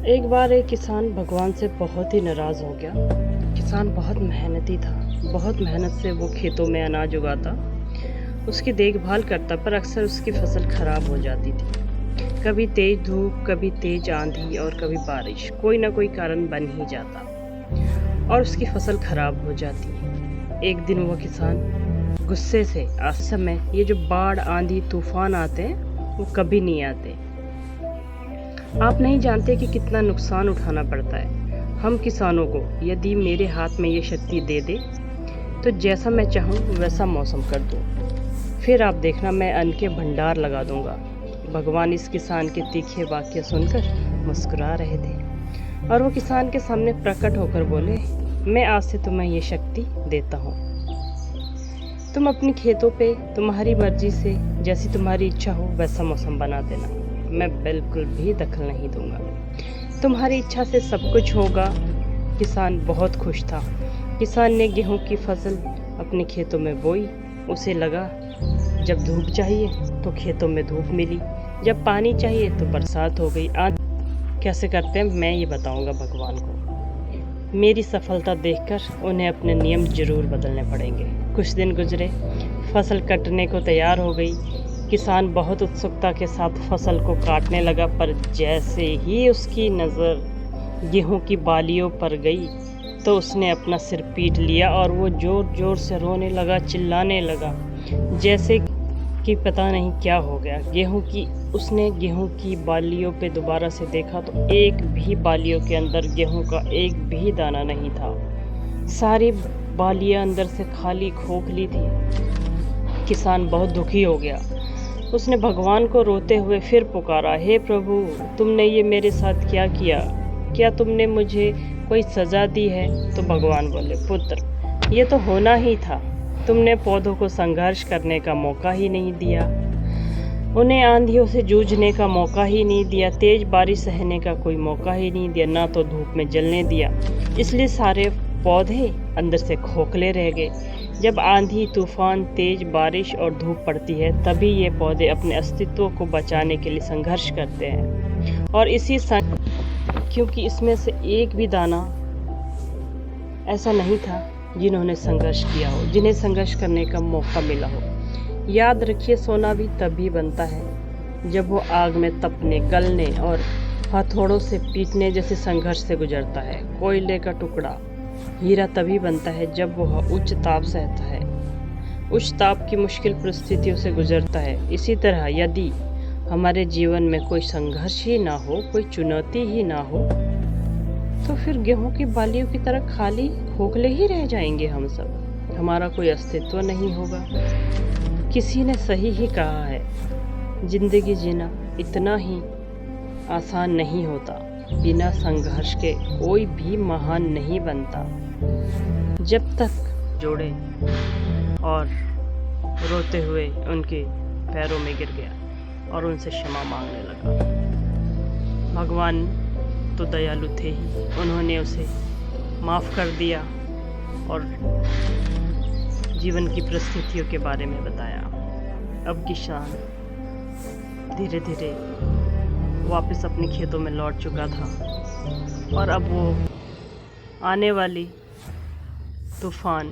एक बार एक किसान भगवान से बहुत ही नाराज़ हो गया। किसान बहुत मेहनती था। बहुत मेहनत से वो खेतों में अनाज उगाता, उसकी देखभाल करता, पर अक्सर उसकी फसल खराब हो जाती थी। कभी तेज धूप, कभी तेज आंधी और कभी बारिश, कोई ना कोई कारण बन ही जाता और उसकी फसल खराब हो जाती। एक दिन वो किसान गुस्से से, आज समय ये जो बाढ़, आंधी, तूफान आते हैं वो कभी नहीं आते। आप नहीं जानते कि कितना नुकसान उठाना पड़ता है हम किसानों को। यदि मेरे हाथ में ये शक्ति दे दे तो जैसा मैं चाहूँ वैसा मौसम कर दूँ, फिर आप देखना मैं अन्न के भंडार लगा दूंगा। भगवान इस किसान के तीखे वाक्य सुनकर मुस्कुरा रहे थे और वो किसान के सामने प्रकट होकर बोले, मैं आज से तुम्हें ये शक्ति देता हूँ। तुम अपनी खेतों पे तुम्हारी मर्जी से, जैसी तुम्हारी इच्छा हो वैसा मौसम बना देना, मैं बिल्कुल भी दखल नहीं दूंगा। तुम्हारी इच्छा से सब कुछ होगा। किसान बहुत खुश था। किसान ने गेहूं की फसल अपने खेतों में बोई। उसे लगा जब धूप चाहिए तो खेतों में धूप मिली, जब पानी चाहिए तो बरसात हो गई। आज कैसे करते हैं मैं ये बताऊंगा भगवान को। मेरी सफलता देखकर उन्हें अपने नियम जरूर बदलने पड़ेंगे। कुछ दिन गुजरे, फसल कटने को तैयार हो गई। किसान बहुत उत्सुकता के साथ फसल को काटने लगा, पर जैसे ही उसकी नज़र गेहूं की बालियों पर गई तो उसने अपना सिर पीट लिया और वो ज़ोर ज़ोर से रोने लगा, चिल्लाने लगा, जैसे कि पता नहीं क्या हो गया। उसने गेहूं की बालियों पे दोबारा से देखा तो एक भी बालियों के अंदर गेहूं का एक भी दाना नहीं था। सारी बालियां अंदर से खाली खोखली थी। किसान बहुत दुखी हो गया। उसने भगवान को रोते हुए फिर पुकारा, हे प्रभु, तुमने ये मेरे साथ क्या किया? क्या तुमने मुझे कोई सज़ा दी है? तो भगवान बोले, पुत्र, ये तो होना ही था। तुमने पौधों को संघर्ष करने का मौका ही नहीं दिया, उन्हें आंधियों से जूझने का मौका ही नहीं दिया, तेज बारिश सहने का कोई मौका ही नहीं दिया, ना तो धूप में जलने दिया। इसलिए सारे पौधे अंदर से खोखले रह गए। जब आंधी, तूफान, तेज बारिश और धूप पड़ती है तभी ये पौधे अपने अस्तित्व को बचाने के लिए संघर्ष करते हैं। और क्योंकि इसमें से एक भी दाना ऐसा नहीं था जिन्होंने संघर्ष किया हो, जिन्हें संघर्ष करने का मौका मिला हो। याद रखिए, सोना भी तभी बनता है जब वो आग में तपने, गलने और हथौड़ों से पीटने जैसे संघर्ष से गुजरता है। कोयले का टुकड़ा हीरा तभी बनता है जब वह उच्च ताप सहता है, उच्च ताप की मुश्किल परिस्थितियों से गुजरता है। इसी तरह यदि हमारे जीवन में कोई संघर्ष ही ना हो, कोई चुनौती ही ना हो, तो फिर गेहूं की बालियों की तरह खाली खोखले ही रह जाएंगे हम सब। हमारा कोई अस्तित्व नहीं होगा। किसी ने सही ही कहा है, जिंदगी जीना इतना ही आसान नहीं होता। बिना संघर्ष के कोई भी महान नहीं बनता। जब तक जोड़े और रोते हुए उनके पैरों में गिर गया और उनसे क्षमा मांगने लगा। भगवान तो दयालु थे ही, उन्होंने उसे माफ़ कर दिया और जीवन की परिस्थितियों के बारे में बताया। अब किसान धीरे धीरे वापस अपने खेतों में लौट चुका था और अब वो आने वाली तूफान,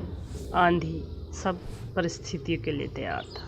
आंधी, सब परिस्थितियों के लिए तैयार था।